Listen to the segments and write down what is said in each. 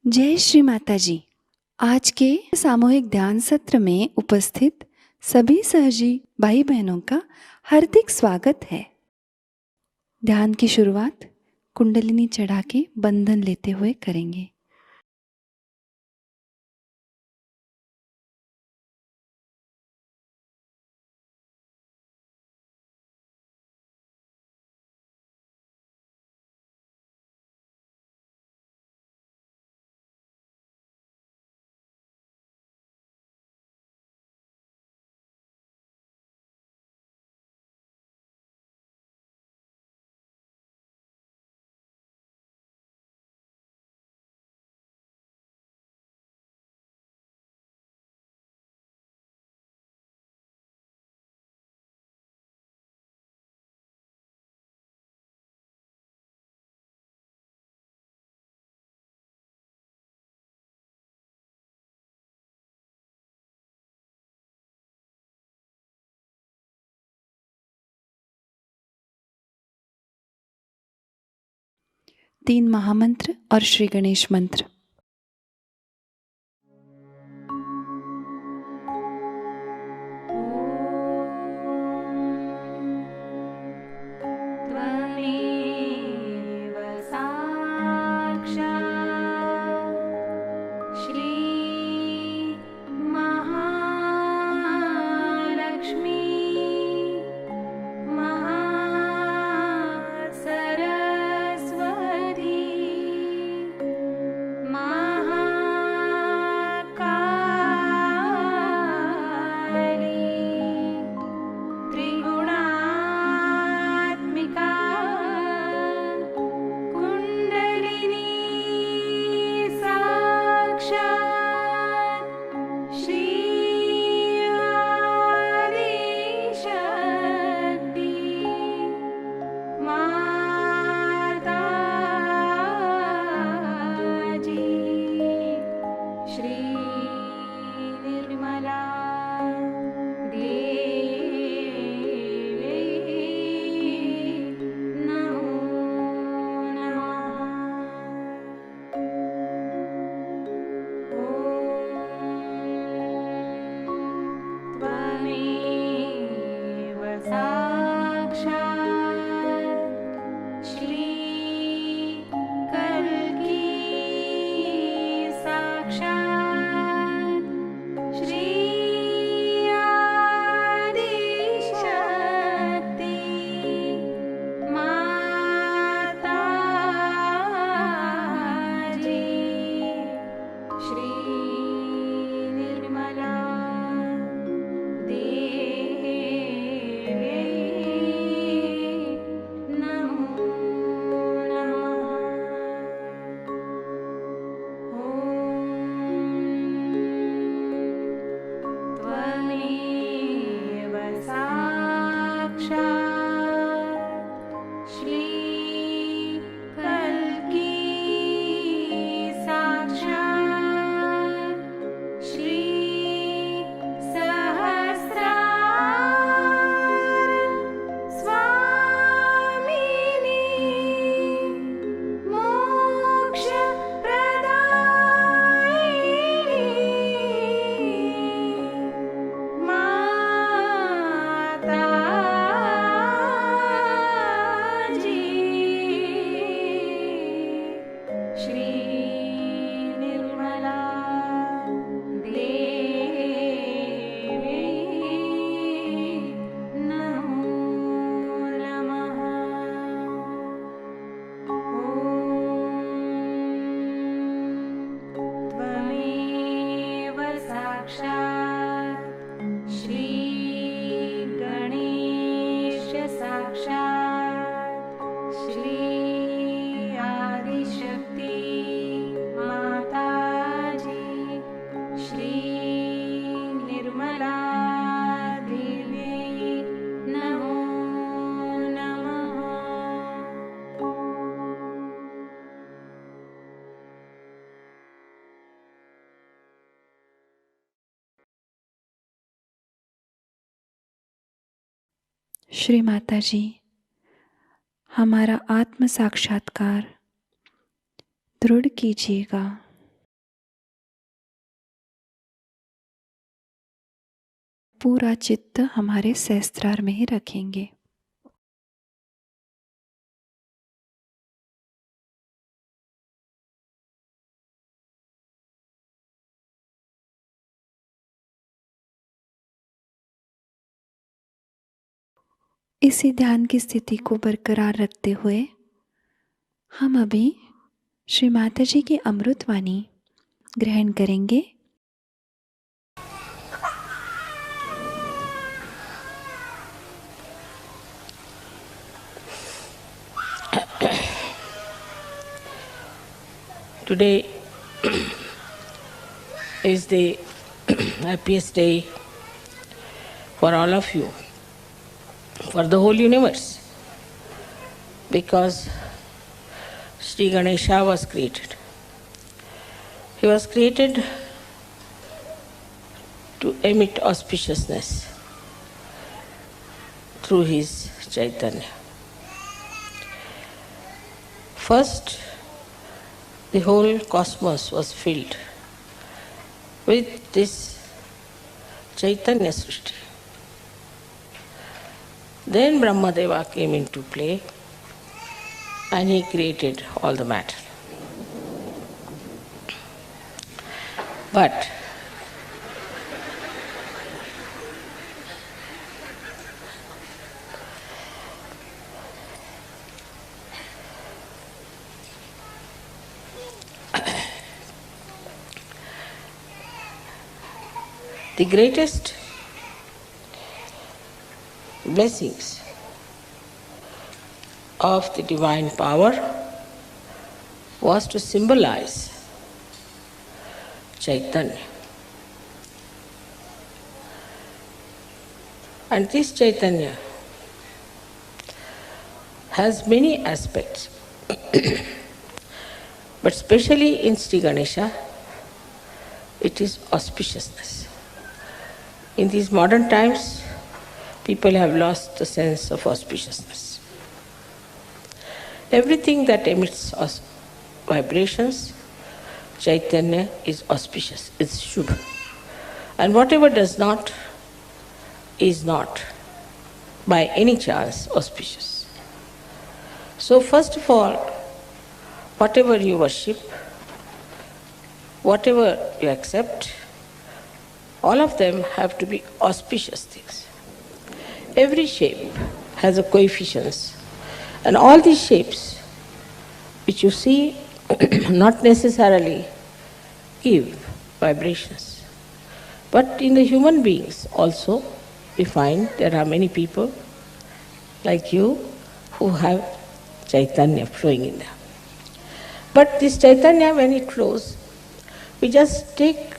जय श्री माता जी। आज के सामूहिक ध्यान सत्र में उपस्थित सभी सहजी भाई बहनों का हार्दिक स्वागत है। ध्यान की शुरुआत कुंडलिनी चढ़ा के बंधन लेते हुए करेंगे। तीन महामंत्र और श्री गणेश मंत्र। श्री माता जी, हमारा आत्म साक्षात्कार दृढ़ कीजिएगा। पूरा चित्त हमारे सहस्त्रार में ही रखेंगे। इसी ध्यान की स्थिति को बरकरार रखते हुए हम अभी श्री माता जी की अमृतवाणी ग्रहण करेंगे। Today is the happiest day for all of you, for the whole universe, because Sri Ganesha was created. He was created to emit auspiciousness through his Chaitanya. First, the whole cosmos was filled with this Chaitanya Srishti. Then Brahmadeva came into play and he created all the matter. But the greatest blessings of the divine power was to symbolize Chaitanya. And this Chaitanya has many aspects, but especially in Sri Ganesha, it is auspiciousness. In these modern times, people have lost the sense of auspiciousness. Everything that emits vibrations, Chaitanya is auspicious, it's Shubha. And whatever does not is not by any chance auspicious. So first of all, whatever you worship, whatever you accept, all of them have to be auspicious things. Every shape has a coefficients, and all these shapes which you see not necessarily give vibrations. But in the human beings also, we find there are many people like you who have Chaitanya flowing in them. But this Chaitanya, when it flows, we just take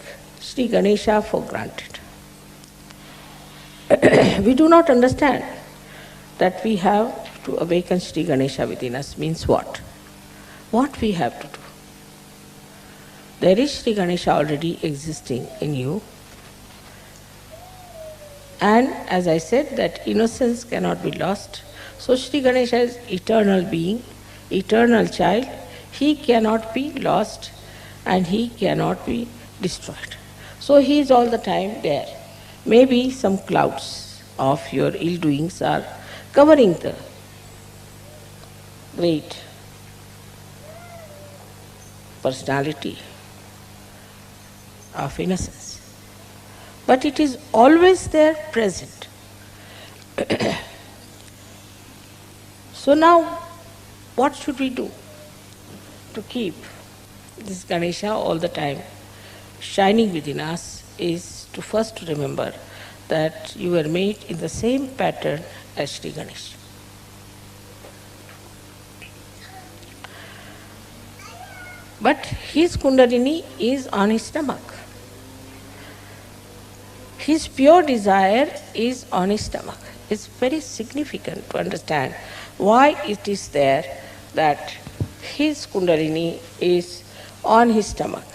Sri Ganesha for granted. We do not understand that we have to awaken Sri Ganesha within us means what? What we have to do. There is Sri Ganesha already existing in you. And as I said, that innocence cannot be lost. So Sri Ganesha is eternal being, eternal child. He cannot be lost and he cannot be destroyed. So he is all the time there. Maybe some clouds of your ill doings are covering the great personality of innocence. But it is always there present. So now, what should we do to keep this Ganesha all the time shining within us is to first remember that you were made in the same pattern as Sri Ganesha. But his Kundalini is on his stomach. His pure desire is on his stomach. It's very significant to understand why it is there that his Kundalini is on his stomach.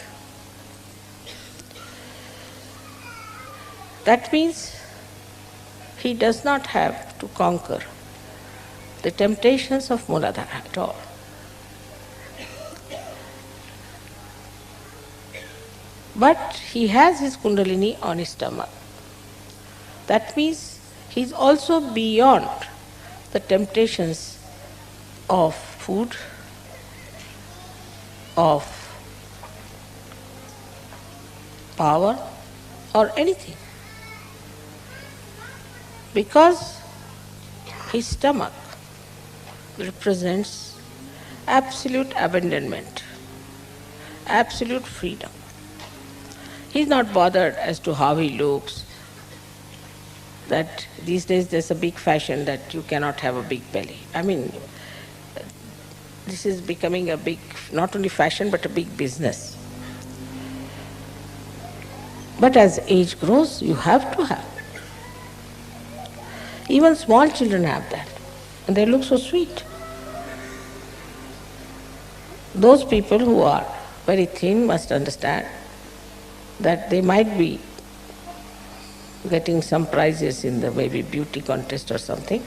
That means he does not have to conquer the temptations of Muladhara at all. But he has his Kundalini on his stomach. That means he is also beyond the temptations of food, of power, or anything. Because his stomach represents absolute abandonment, absolute freedom. He's not bothered as to how he looks, that these days there's a big fashion that you cannot have a big belly. I mean, this is becoming a big, not only fashion, but a big business. But as age grows, you have to have. Even small children have that, and they look so sweet. Those people who are very thin must understand that they might be getting some prizes in the maybe beauty contest or something,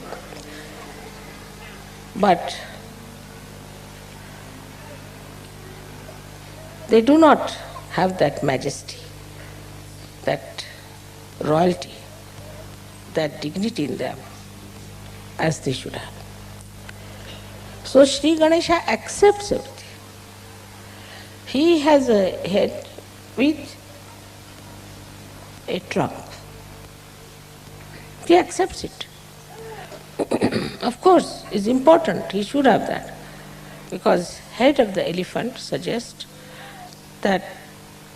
but they do not have that majesty, that royalty, that dignity in them as they should have. So Sri Ganesha accepts everything. He has a head with a trunk. He accepts it. Of course, it's important, he should have that, because head of the elephant suggests that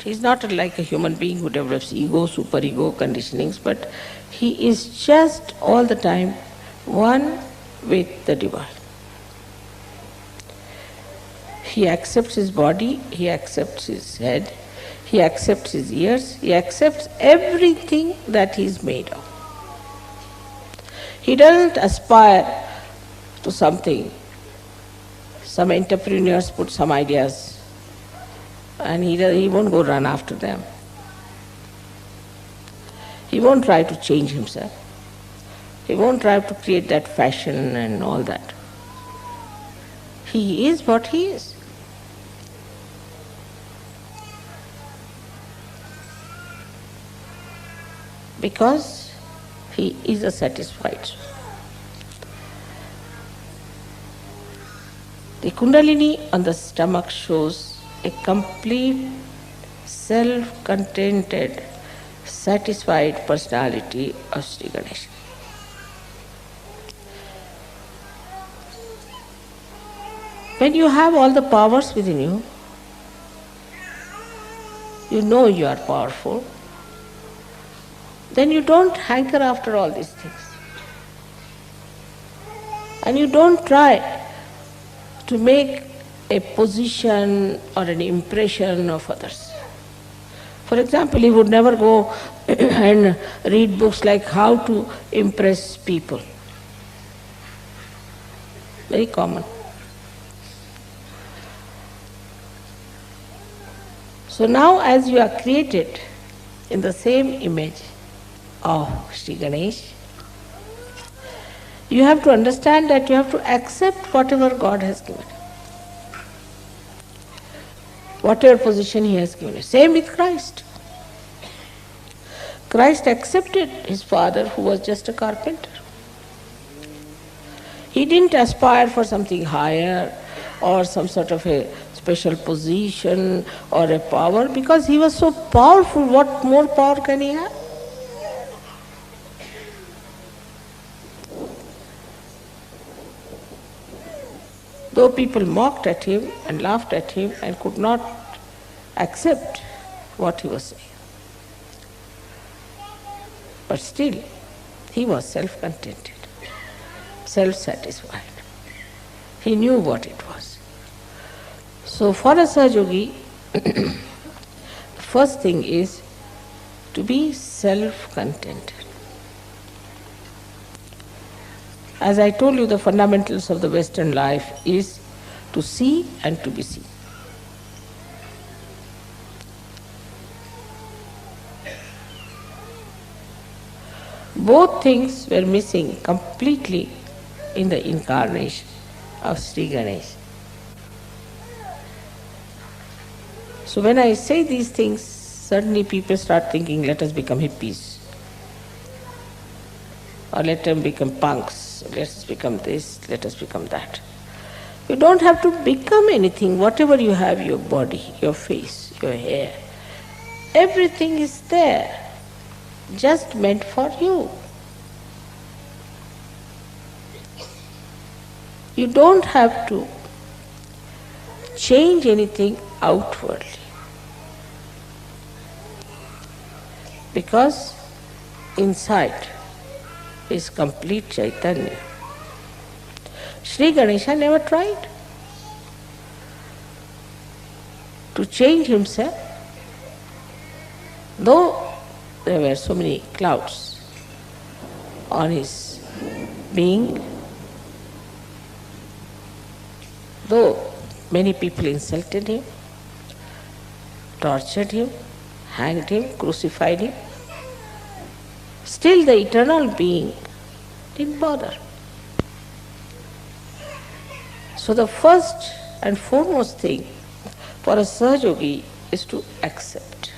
he's not like a human being who develops ego, superego conditionings, but he is just all the time one with the divine. He accepts his body, he accepts his head, he accepts his ears, he accepts everything that he is made of. He doesn't aspire to something. Some entrepreneurs put some ideas and he won't go run after them. He won't try to change himself. He won't try to create that fashion and all that. He is what he is. Because he is a satisfied soul. The Kundalini on the stomach shows a complete, self-contented, satisfied personality of Sri Ganesha. When you have all the powers within you, you know you are powerful, then you don't hanker after all these things. And you don't try to make a position or an impression of others. For example, he would never go and read books like how to impress people. Very common. So now as you are created in the same image of Sri Ganesh, you have to understand that you have to accept whatever God has given you. Whatever position He has given you. Same with Christ. Christ accepted His Father who was just a carpenter. He didn't aspire for something higher or some sort of a special position or a power, because He was so powerful. What more power can He have? Though people mocked at Him and laughed at Him and could not accept what He was saying, but still He was self-contented, self-satisfied. He knew what it was. So for a Sahaja-yogi, the first thing is to be self-contented. As I told you, the fundamentals of the Western life is to see and to be seen. Both things were missing completely in the incarnation of Sri Ganesh. So when I say these things, suddenly people start thinking, let us become hippies. or let them become punks, let us become this, let us become that. You don't have to become anything, whatever you have, your body, your face, your hair, everything is there, just meant for you. You don't have to change anything outwardly, because inside is complete Chaitanya. Sri Ganesha never tried to change himself, though there were so many clouds on his being, though many people insulted him, tortured him, hanged him, crucified him, still the eternal being didn't bother. So the first and foremost thing for a Sahaja is to accept.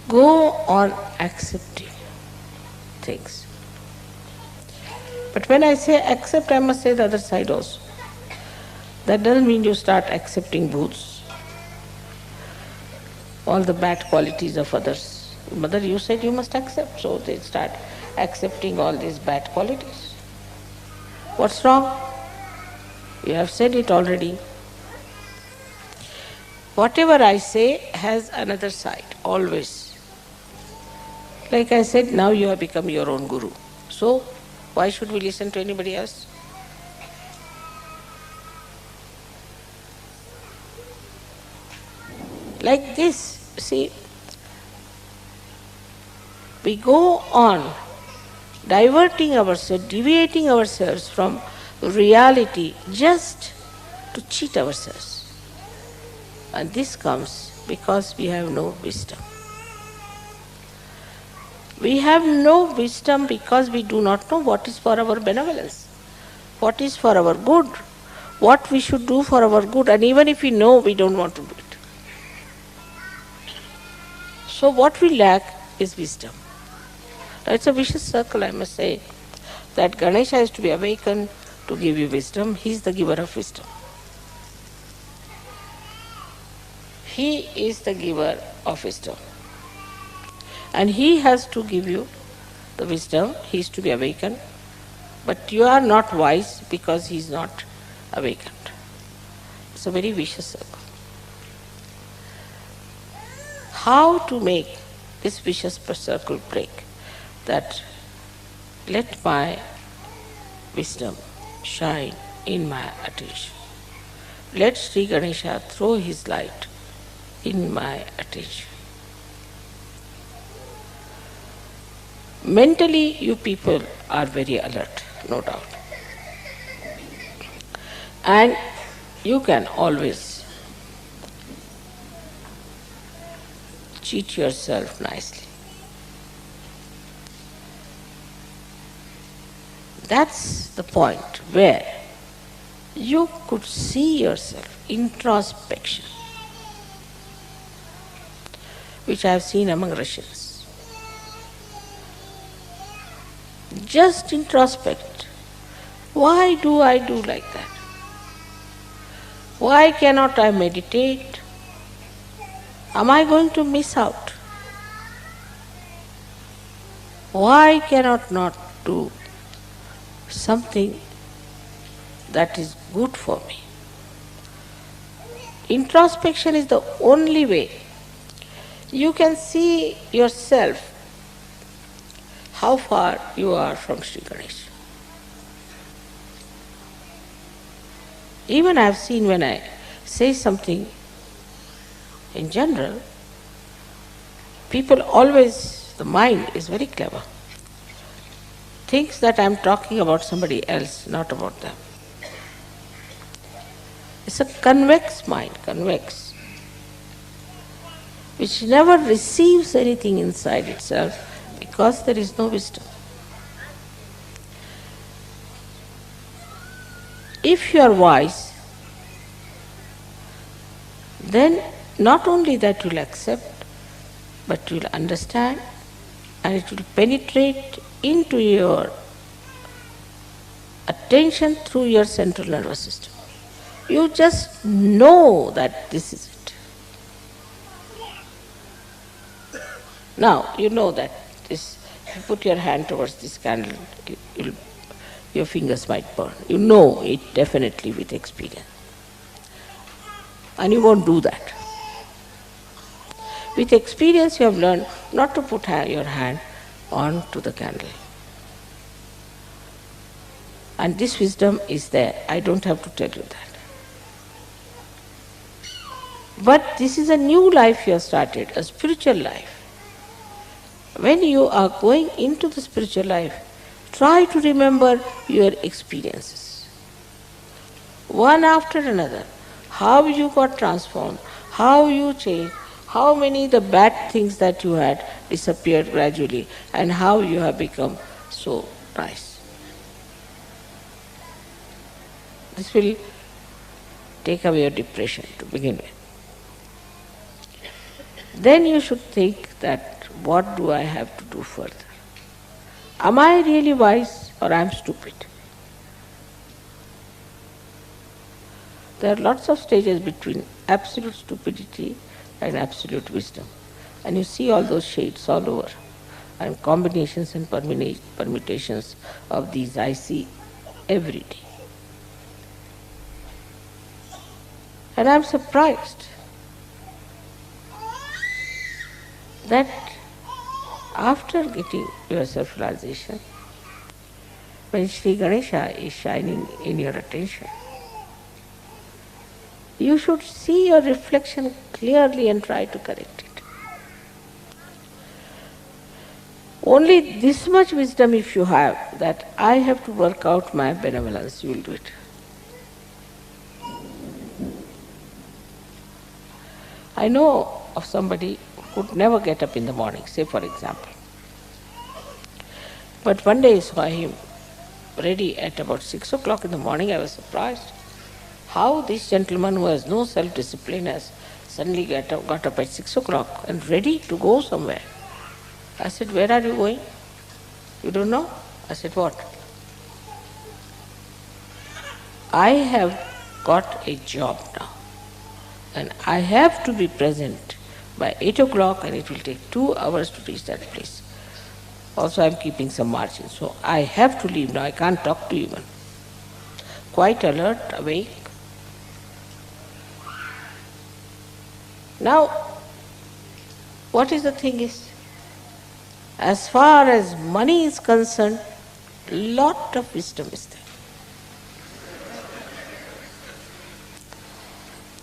Go on accepting things. But when I say accept, I must say the other side also. That doesn't mean you start accepting booths, all the bad qualities of others. Mother, you said you must accept, so they start accepting all these bad qualities. What's wrong? You have said it already. Whatever I say has another side, always. Like I said, now you have become your own guru. So, why should we listen to anybody else? Like this, see, we go on diverting ourselves, deviating ourselves from reality just to cheat ourselves. And this comes because we have no wisdom. We have no wisdom because we do not know what is for our benevolence, what is for our good, what we should do for our good, and even if we know, we don't want to do it. So what we lack is wisdom. Now it's a vicious circle, I must say, that Ganesha is to be awakened to give you wisdom. He is the giver of wisdom. He is the giver of wisdom. And he has to give you the wisdom. He is to be awakened. But you are not wise because he is not awakened. It's a very vicious circle. How to make this vicious circle break? That let my wisdom shine in my attention. Let Sri Ganesha throw his light in my attention. Mentally, you people are very alert, no doubt. And you can always cheat yourself nicely. That's the point where you could see yourself, introspection, which I have seen among Russians. Just introspect. Why do I do like that? Why cannot I meditate? Am I going to miss out? Why cannot not do something that is good for me? Introspection is the only way you can see yourself, how far you are from Sri Ganesha. Even I have seen when I say something in general, people always, the mind is very clever, thinks that I am talking about somebody else, not about them. It's a convex mind, convex, which never receives anything inside itself because there is no wisdom. If you are wise, then not only that you will accept, but you will understand and it will penetrate into your attention through your central nervous system. You just know that this is it. Now, you know that this, if you put your hand towards this candle, your fingers might burn. You know it definitely with experience. And you won't do that. With experience, you have learned not to put your hand onto the candle. And this wisdom is there. I don't have to tell you that. But this is a new life you have started, a spiritual life. When you are going into the spiritual life, try to remember your experiences. One after another. How you got transformed, how you changed, how many the bad things that you had disappeared gradually, and how you have become so nice. This will take away your depression to begin with. Then you should think that, what do I have to do further? Am I really wise or I am stupid? There are lots of stages between absolute stupidity and absolute wisdom. And you see all those shades all over. And combinations and permutations of these I see every day. And I am surprised that after getting your self-realization, when Sri Ganesha is shining in your attention, you should see your reflection clearly and try to correct it. Only this much wisdom if you have, that I have to work out my benevolence, you will do it. I know of somebody who would never get up in the morning, say for example. But one day I saw him ready at about 6 o'clock in the morning. I was surprised how this gentleman who has no self-discipline has suddenly got up at 6 o'clock and ready to go somewhere. I said, where are you going? You don't know? I said, what? I have got a job now and I have to be present by 8 o'clock and it will take 2 hours to reach that place. Also I am keeping some margin, so I have to leave now, I can't talk to you even. Quite alert, awake. Now, what is the thing is, as far as money is concerned, lot of wisdom is there.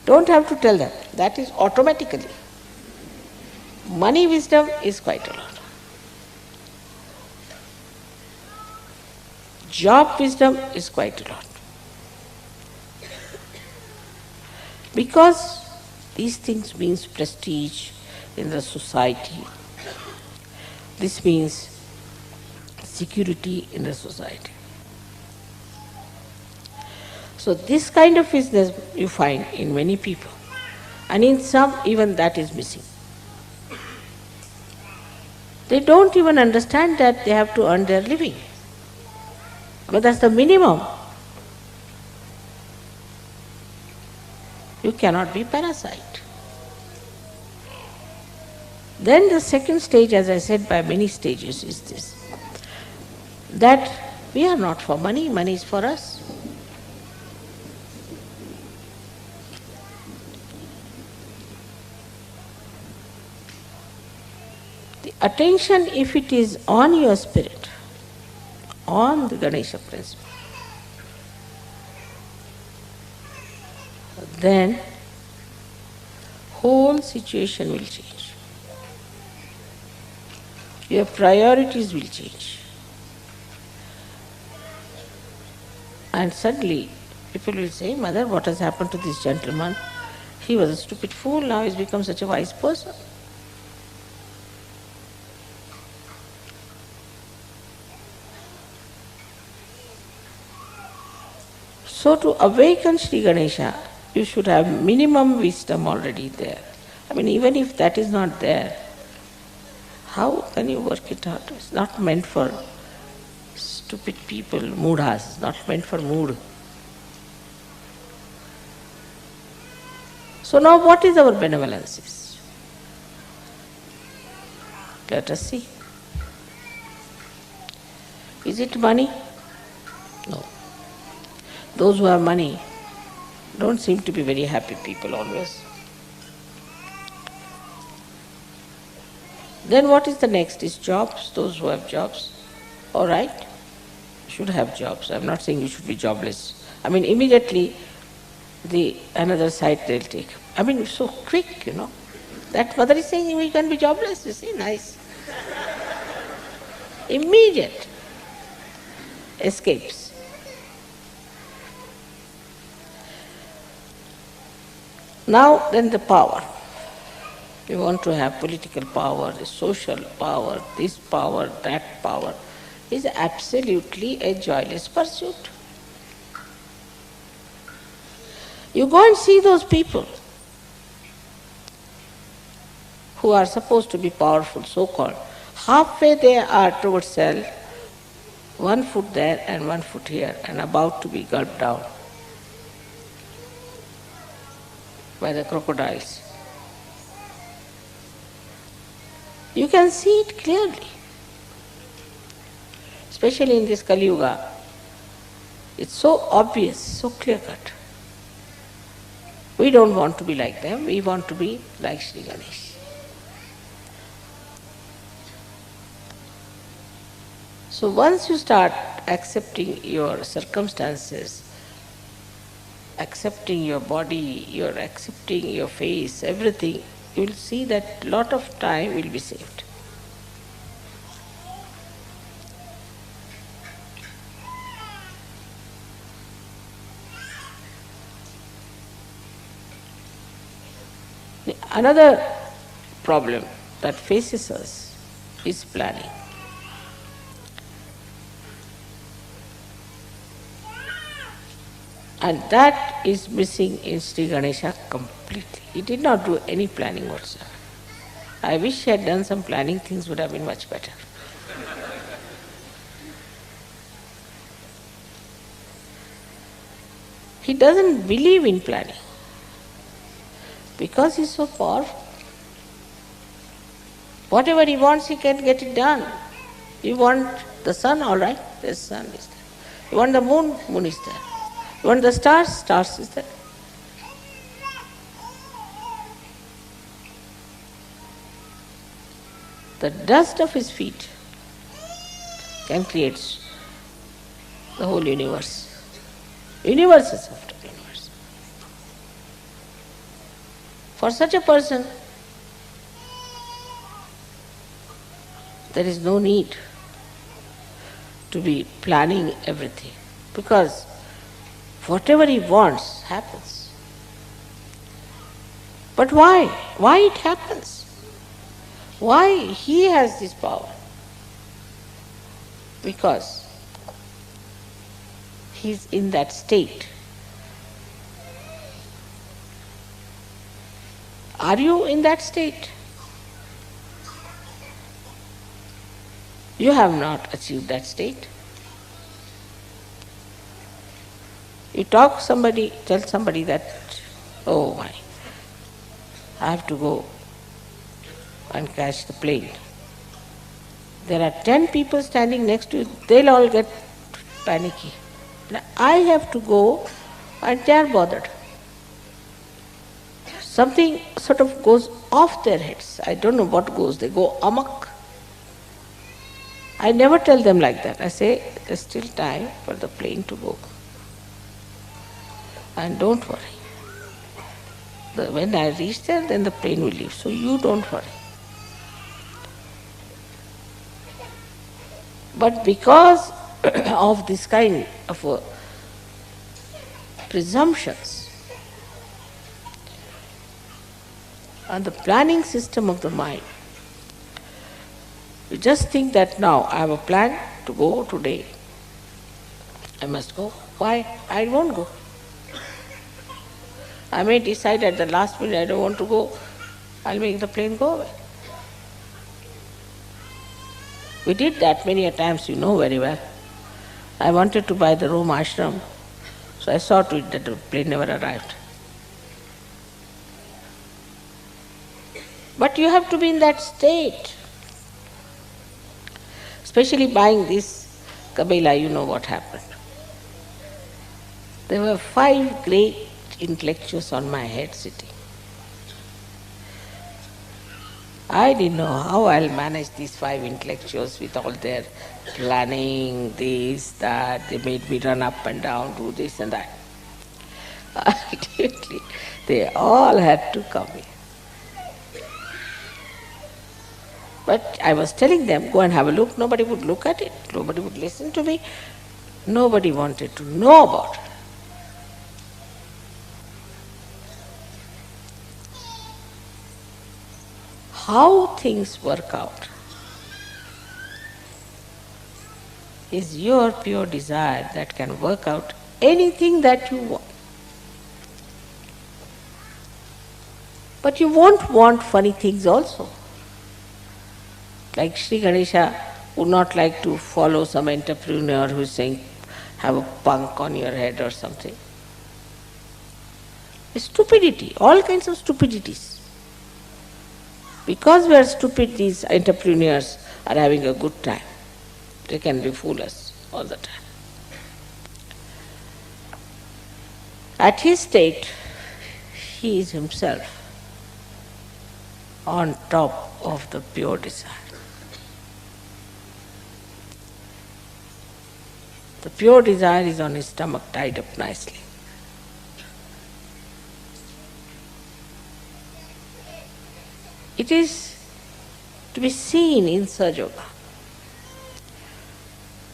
Don't have to tell them, that is automatically. Money wisdom is quite a lot. Job wisdom is quite a lot. Because these things means prestige in the society. This means security in the society. So this kind of business you find in many people, and in some even that is missing. They don't even understand that they have to earn their living. But that's the minimum. You cannot be parasite. Then the second stage, as I said, by many stages, is this, that we are not for money, money is for us. The attention, if it is on your spirit, on the Ganesha principle, then whole situation will change. Your priorities will change. And suddenly people will say, Mother, what has happened to this gentleman? He was a stupid fool, now he's become such a wise person. So to awaken Sri Ganesha, you should have minimum wisdom already there. I mean, even if that is not there, How can you work it out? It's not meant for stupid people, moodhas. It's not meant for mood. So now what is our benevolence? Let us see. Is it money? No. Those who have money don't seem to be very happy people always. Then what is the next? Is jobs, those who have jobs. All right, should have jobs. I'm not saying you should be jobless. I mean, immediately another side they'll take. I mean, so quick, That mother is saying we can be jobless, you see, nice. Immediate escapes. Now then the power. You want to have political power, social power, this power, that power, is absolutely a joyless pursuit. You go and see those people who are supposed to be powerful, so-called. Halfway they are towards self, 1 foot there and 1 foot here, and about to be gulped down by the crocodiles. You can see it clearly. Especially in this Kali Yuga, it's so obvious, so clear-cut. We don't want to be like them, we want to be like Sri Ganesh. So once you start accepting your circumstances, accepting your body, you're accepting your face, everything, you will see that a lot of time will be saved. Another problem that faces us is planning. And that is missing in Sri Ganesha completely. He did not do any planning whatsoever. I wish he had done some planning, things would have been much better. He doesn't believe in planning because he's so powerful. Whatever he wants, he can get it done. You want the sun, all right, the sun is there. You want the moon, moon is there. You want the stars, stars is there. The dust of his feet can create the whole universe. Universes after universe. For such a person, there is no need to be planning everything, because whatever he wants happens. But why? Why it happens? Why he has this power? Because he is in that state. Are you in that state? You have not achieved that state. You tell somebody that, oh my, I have to go and catch the plane. There are 10 people standing next to you, they'll all get panicky. I have to go and they are bothered. Something sort of goes off their heads. I don't know what goes, they go amok. I never tell them like that. I say, there's still time for the plane to go. And don't worry. When I reach there, then the plane will leave. So you don't worry. But because of this kind of presumptions and the planning system of the mind, you just think that now I have a plan to go today. I must go. Why? I won't go. I may decide at the last minute I don't want to go. I'll make the plane go away. We did that many a times, you know very well. I wanted to buy the Rome ashram, so I saw to it that the plane never arrived. But you have to be in that state. Especially buying this Kabila, you know what happened. There were 5 great intellectuals on my head sitting. I didn't know how I'll manage these 5 intellectuals with all their planning, this, that. They made me run up and down, do this and that. Ultimately, they all had to come here. But I was telling them, go and have a look. Nobody would look at it. Nobody would listen to me. Nobody wanted to know about it. How things work out is your pure desire that can work out anything that you want. But you won't want funny things also. Like Sri Ganesha would not like to follow some entrepreneur who is saying, have a punk on your head or something. It's stupidity, all kinds of stupidities. Because we are stupid, these entrepreneurs are having a good time. They can befool us all the time. At his state, he is himself on top of the pure desire. The pure desire is on his stomach, tied up nicely. It is to be seen in Sahaja Yoga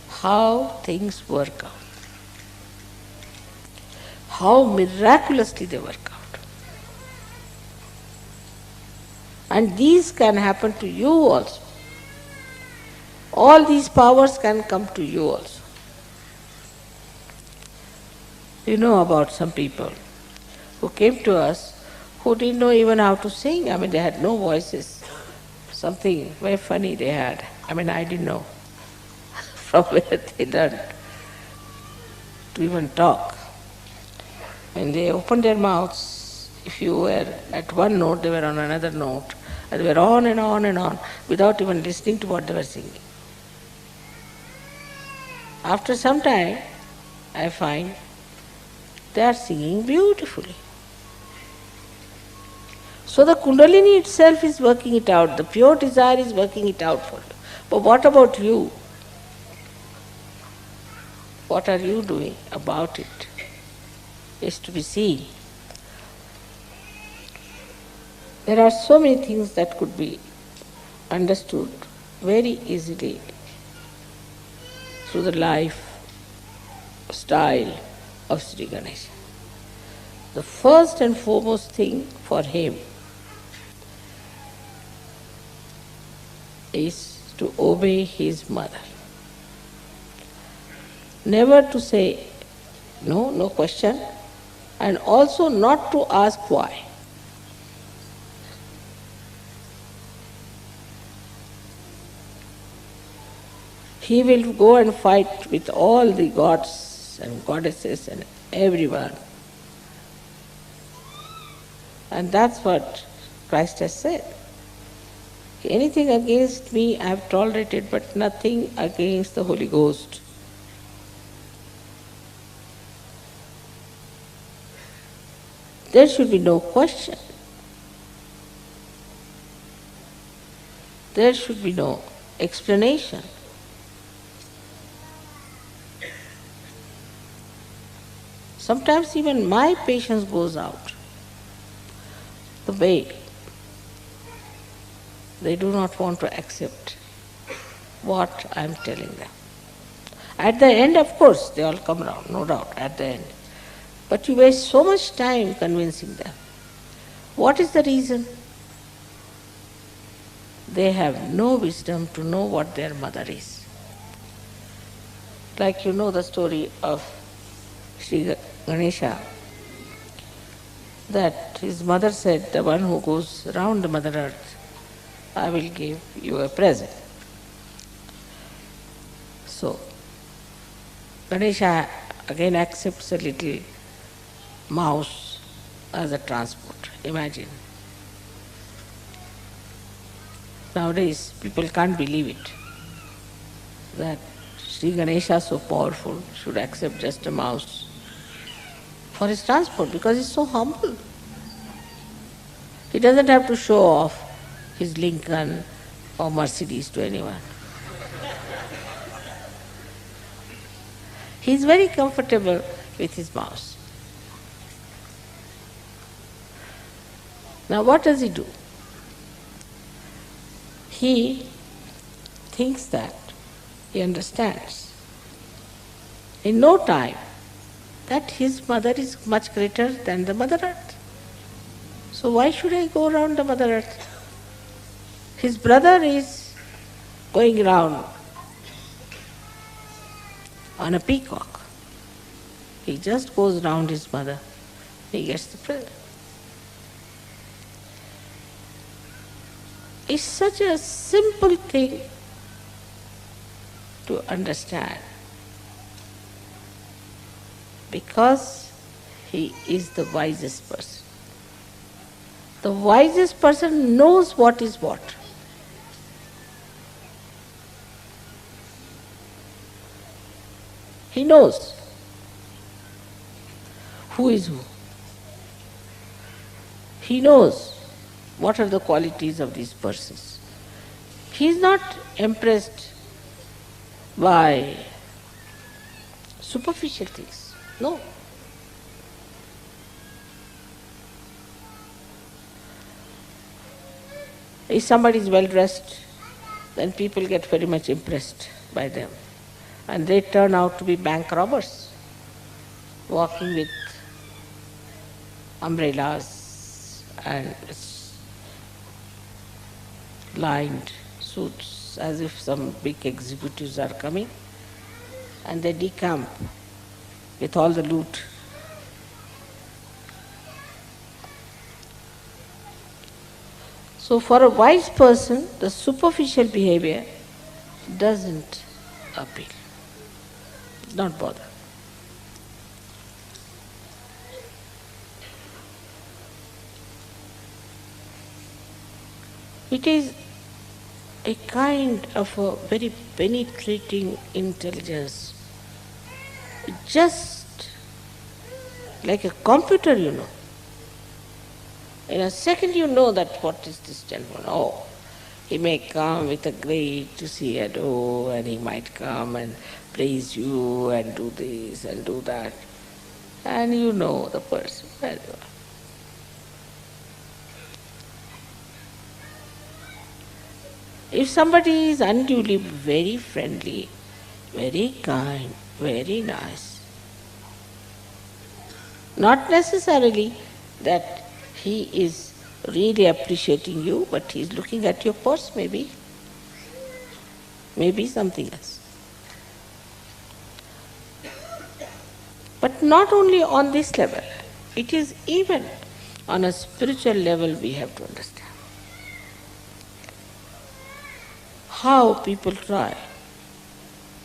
how things work out, how miraculously they work out. And these can happen to you also. All these powers can come to you also. You know about some people who came to us who didn't know even how to sing. I mean, they had no voices. Something very funny they had. I mean, I didn't know from where they learned to even talk. When they opened their mouths, if you were at one note, they were on another note. And they were on and on and on without even listening to what they were singing. After some time, I find they are singing beautifully. So the Kundalini itself is working it out. The pure desire is working it out for you. But what about you? What are you doing about it? Is to be seen. There are so many things that could be understood very easily through the life style of Sri Ganesha. The first and foremost thing for him is to obey his mother. Never to say no, no question, and also not to ask why. He will go and fight with all the gods and goddesses and everyone. And that's what Christ has said. Anything against me I have tolerated, but nothing against the Holy Ghost. There should be no question. There should be no explanation. Sometimes even my patience goes out. The way they do not want to accept what I am telling them. At the end, of course, they all come around, no doubt, at the end. But you waste so much time convincing them. What is the reason? They have no wisdom to know what their mother is. Like you know the story of Sri Ganesha, that his mother said, the one who goes round the Mother Earth, I will give you a present. So, Ganesha again accepts a little mouse as a transport. Imagine. Nowadays, people can't believe it, that Sri Ganesha, so powerful, should accept just a mouse for his transport, because he's so humble. He doesn't have to show off his Lincoln or Mercedes to anyone. He's very comfortable with his mouse. Now what does he do? He thinks that he understands in no time that his mother is much greater than the Mother Earth. So why should I go around the Mother Earth? His brother is going around on a peacock. He just goes round his mother. He gets the present. It's such a simple thing to understand, because he is the wisest person. The wisest person knows what is what. He knows who is who. He knows what are the qualities of these persons. He is not impressed by superficial things. No. If somebody is well dressed, then people get very much impressed by them. And they turn out to be bank robbers, walking with umbrellas and lined suits, as if some big executives are coming, and they decamp with all the loot. So for a wise person, the superficial behavior doesn't appeal, not bother. It is a kind of a very penetrating intelligence, just like a computer, you know. In a second you know that what is this gentleman. Oh, he may come with a great to see and oh, and he might come and praise you and do this and do that. And you know the person very well. If somebody is unduly very friendly, very kind, very nice, not necessarily that he is really appreciating you, but he is looking at your purse maybe, maybe something else. But not only on this level, it is even on a spiritual level we have to understand. How people try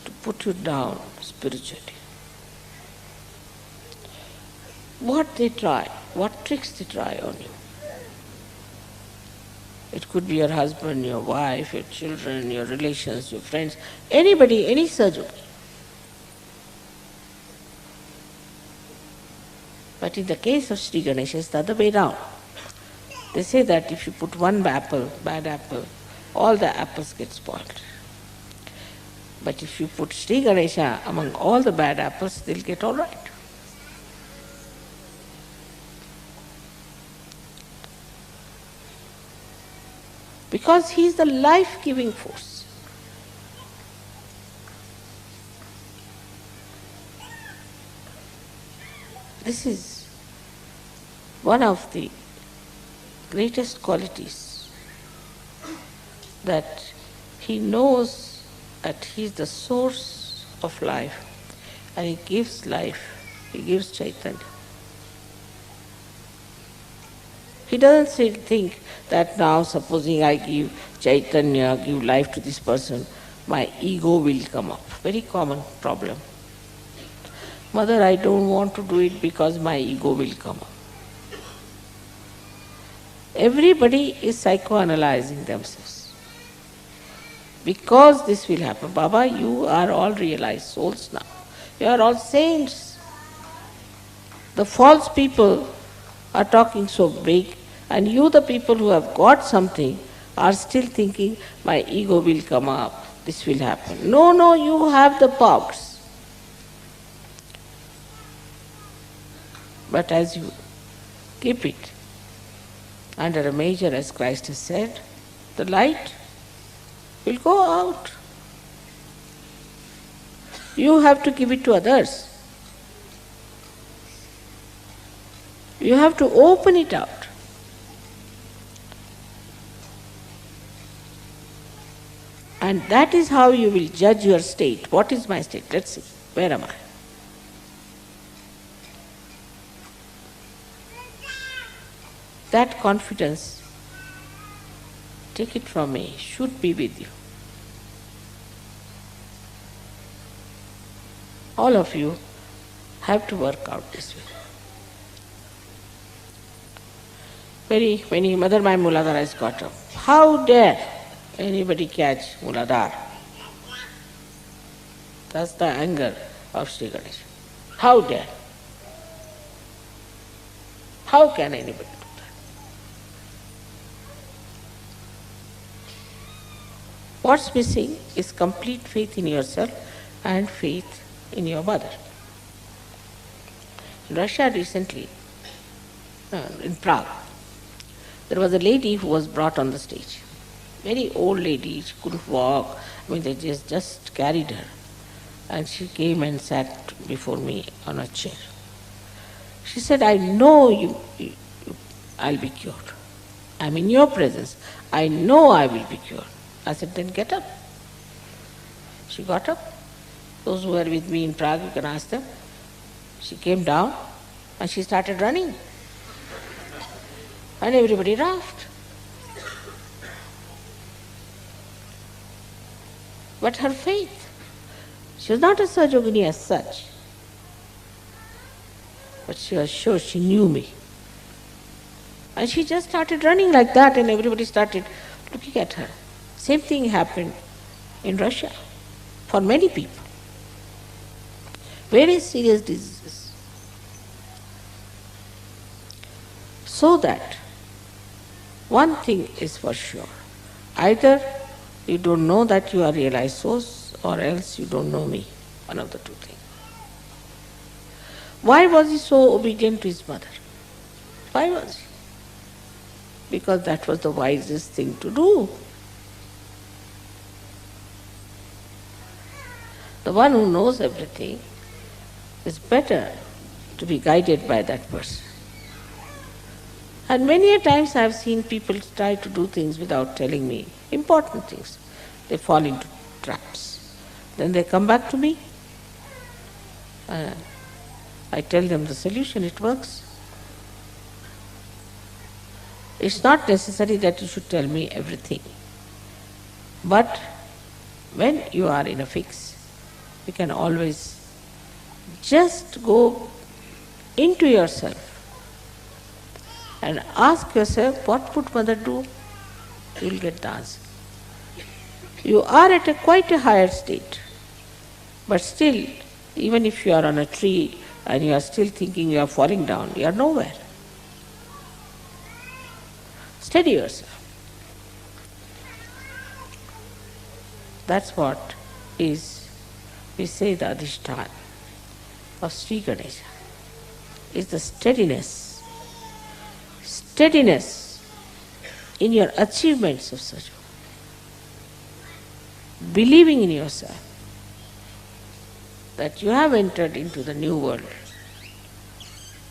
to put you down spiritually. What they try, what tricks they try on you. It could be your husband, your wife, your children, your relations, your friends, anybody, any surgeon. But in the case of Sri Ganesha, it's the other way round. They say that if you put one apple, bad apple, all the apples get spoiled. But if you put Sri Ganesha among all the bad apples, they'll get all right. Because he is the life-giving force. This is one of the greatest qualities, that he knows that he is the source of life and he gives life, he gives Chaitanya. He doesn't think that now supposing I give Chaitanya, give life to this person, my ego will come up. Very common problem. Mother, I don't want to do it because my ego will come up. Everybody is psychoanalyzing themselves. Because this will happen. Baba, you are all realized souls now. You are all saints. The false people are talking so big, and you, the people who have got something, are still thinking, my ego will come up, this will happen. No, no, you have the powers. But as you keep it under a measure, as Christ has said, the light will go out. You have to give it to others. You have to open it out. And that is how you will judge your state. What is my state? Let's see. Where am I? That confidence, take it from me, should be with you. All of you have to work out this way. Mother, my Muladhara has got up. How dare anybody catch Muladhara? That's the anger of Sri Ganesha. How dare? How can anybody do that? What's missing is complete faith in yourself and faith in your mother. In Russia recently, in Prague, there was a lady who was brought on the stage. Very old lady, she couldn't walk. They just carried her. And she came and sat before me on a chair. She said, I know I'll be cured. I'm in your presence. I know I will be cured. I said, then get up. She got up. Those who were with me in Prague, you can ask them. She came down and she started running. And everybody laughed. But her faith, she was not a Sahajogini as such, but she was sure she knew me. And she just started running like that, and everybody started looking at her. Same thing happened in Russia for many people. Very serious diseases. So that one thing is for sure. Either you don't know that you are realized souls, or else you don't know me. One of the two things. Why was he so obedient to his mother? Why was he? Because that was the wisest thing to do. The one who knows everything is better to be guided by that person. And many a times I have seen people try to do things without telling me, important things. They fall into traps. Then they come back to me. I tell them the solution, it works. It's not necessary that you should tell me everything. But when you are in a fix, you can always just go into yourself and ask yourself, what would mother do? You will get the answer. You are at quite a higher state. But still, even if you are on a tree and you are still thinking you are falling down, you are nowhere. Steady yourself. That's what is, we say, the Adhishthana of Sri Ganesha, is the steadiness. Steadiness in your achievements of such. Believing in yourself that you have entered into the new world,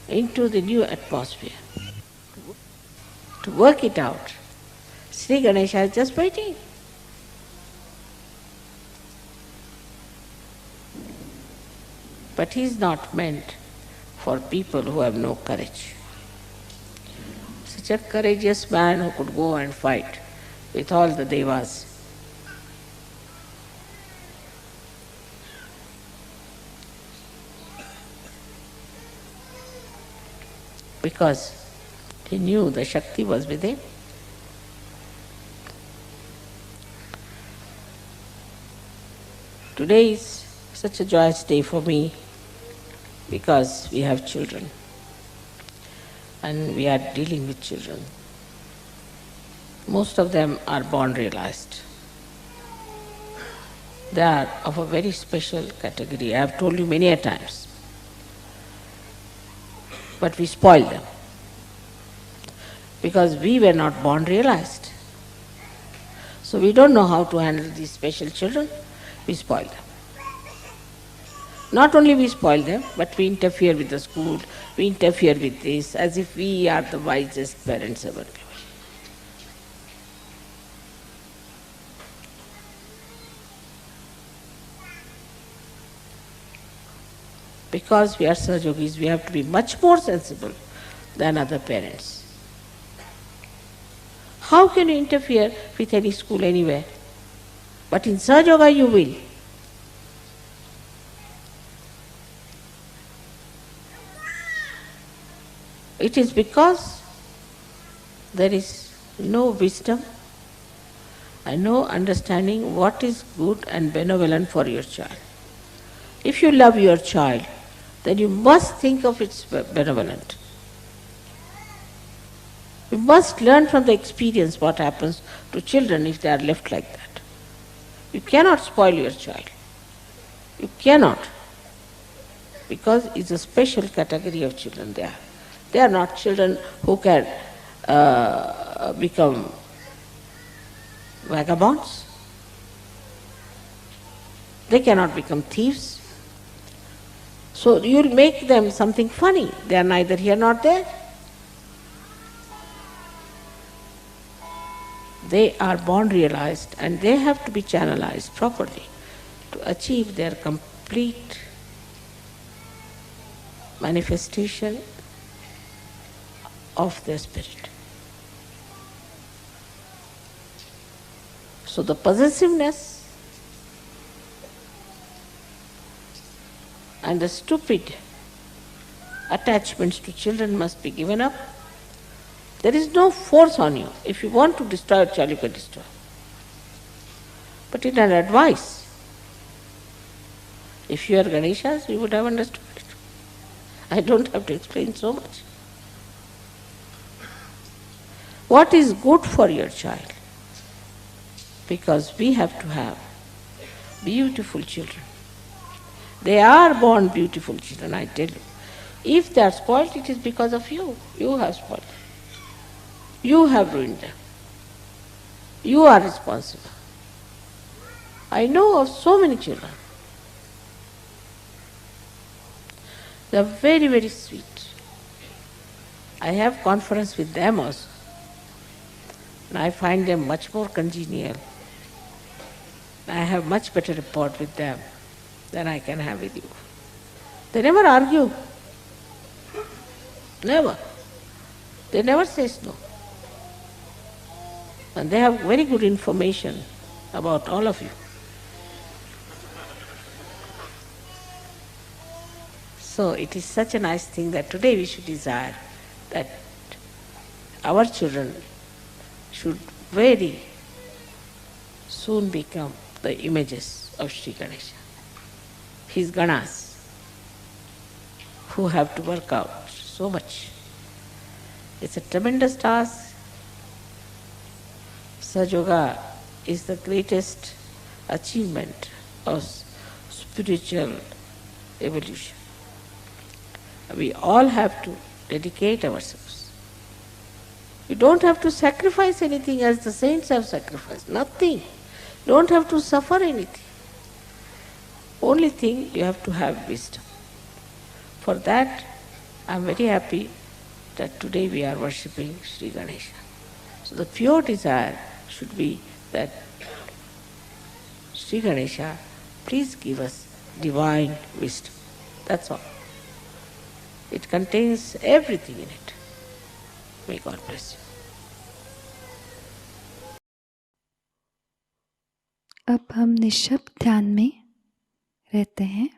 into the new atmosphere. To work it out, Sri Ganesha is just waiting. But he is not meant for people who have no courage. Such a courageous man who could go and fight with all the devas. because he knew the Shakti was with him. Today is such a joyous day for me because we have children and we are dealing with children. Most of them are born realized. They are of a very special category. I have told you many a times. But we spoil them because we were not born realized. So we don't know how to handle these special children. We spoil them. Not only we spoil them, but we interfere with the school, we interfere with this, as if we are the wisest parents ever given. Because we are Sahajogis, we have to be much more sensible than other parents. How can you interfere with any school anywhere? But in Sahaja you will. It is because there is no wisdom and no understanding what is good and benevolent for your child. If you love your child, then you must think of its benevolent. You must learn from the experience what happens to children if they are left like that. You cannot spoil your child. You cannot. Because it's a special category of children they are. They are not children who can become vagabonds. They cannot become thieves. So you'll make them something funny. They are neither here nor there. They are born realized and they have to be channelized properly to achieve their complete manifestation of their spirit. So the possessiveness and the stupid attachments to children must be given up. There is no force on you. If you want to destroy a child, you can destroy. But in an advice, if you are Ganeshas, you would have understood it. I don't have to explain so much. What is good for your child? Because we have to have beautiful children. They are born beautiful children, I tell you. If they are spoiled, it is because of you. You have spoiled them. You have ruined them. You are responsible. I know of so many children. They are very, very sweet. I have conference with them also. And I find them much more congenial. I have much better rapport with them than I can have with you. They never argue. Never. They never say no. And they have very good information about all of you. So it is such a nice thing that today we should desire that our children should very soon become the images of Sri Ganesha, his Ganas, who have to work out so much. It's a tremendous task. Sahaja is the greatest achievement of spiritual evolution. We all have to dedicate ourselves. You don't have to sacrifice anything as the saints have sacrificed. Nothing. You don't have to suffer anything. Only thing, you have to have wisdom. For that, I am very happy that today we are worshipping Sri Ganesha. So the pure desire should be that Sri Ganesha, please give us divine wisdom. That's all. It contains everything in it. May God bless you. अब हम निःशब्द ध्यान में रहते हैं।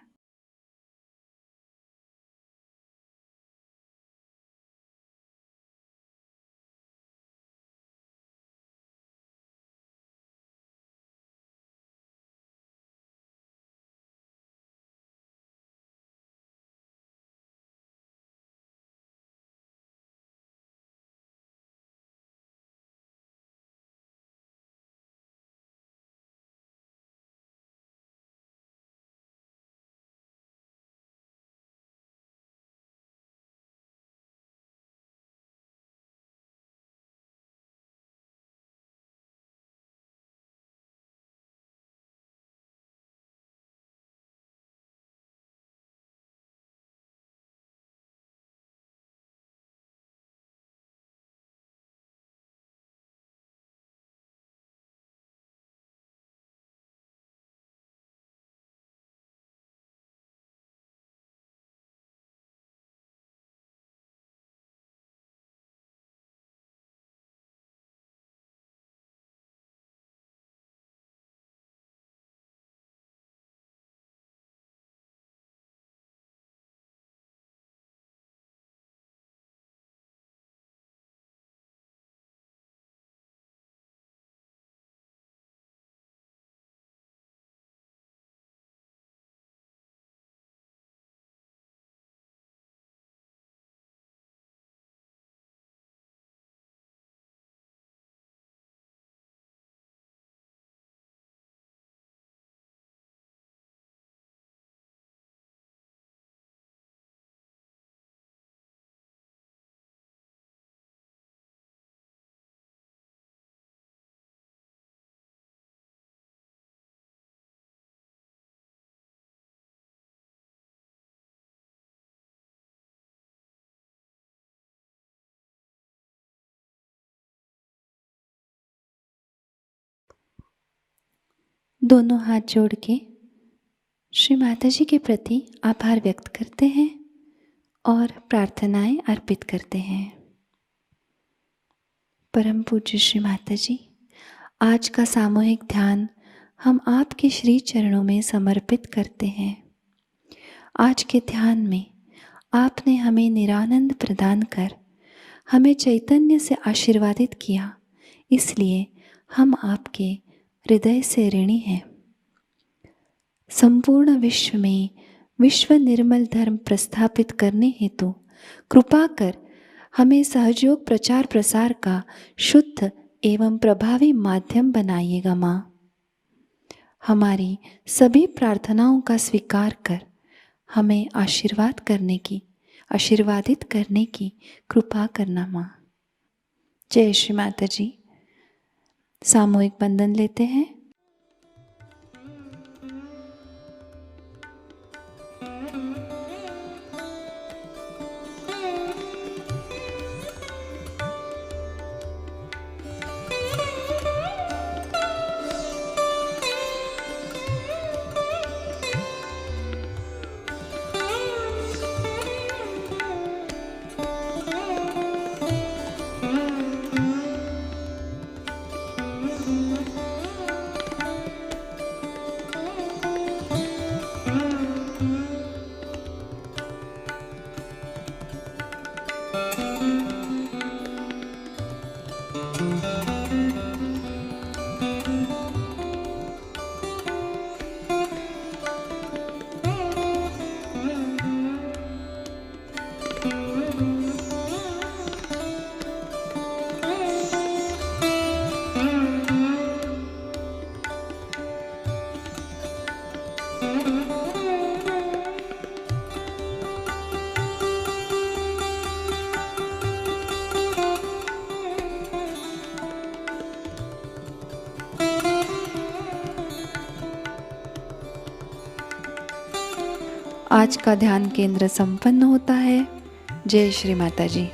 दोनों हाथ जोड़ के श्री माता जी के प्रति आभार व्यक्त करते हैं और प्रार्थनाएं अर्पित करते हैं। परम पूज्य श्री माता जी, आज का सामूहिक ध्यान हम आपके श्री चरणों में समर्पित करते हैं। आज के ध्यान में आपने हमें निरानंद प्रदान कर हमें चैतन्य से आशीर्वादित किया, इसलिए हम आपके हृदय से ऋणी हैं। संपूर्ण विश्व में विश्व निर्मल धर्म प्रस्थापित करने हेतु कृपा कर हमें सहयोग प्रचार प्रसार का शुद्ध एवं प्रभावी माध्यम बनाइएगा माँ। हमारी सभी प्रार्थनाओं का स्वीकार कर हमें आशीर्वादित करने की कृपा करना माँ। जय श्री माता जी। सामूहिक बंधन लेते हैं। आज का ध्यान केंद्र संपन्न होता है। जय श्री माता जी।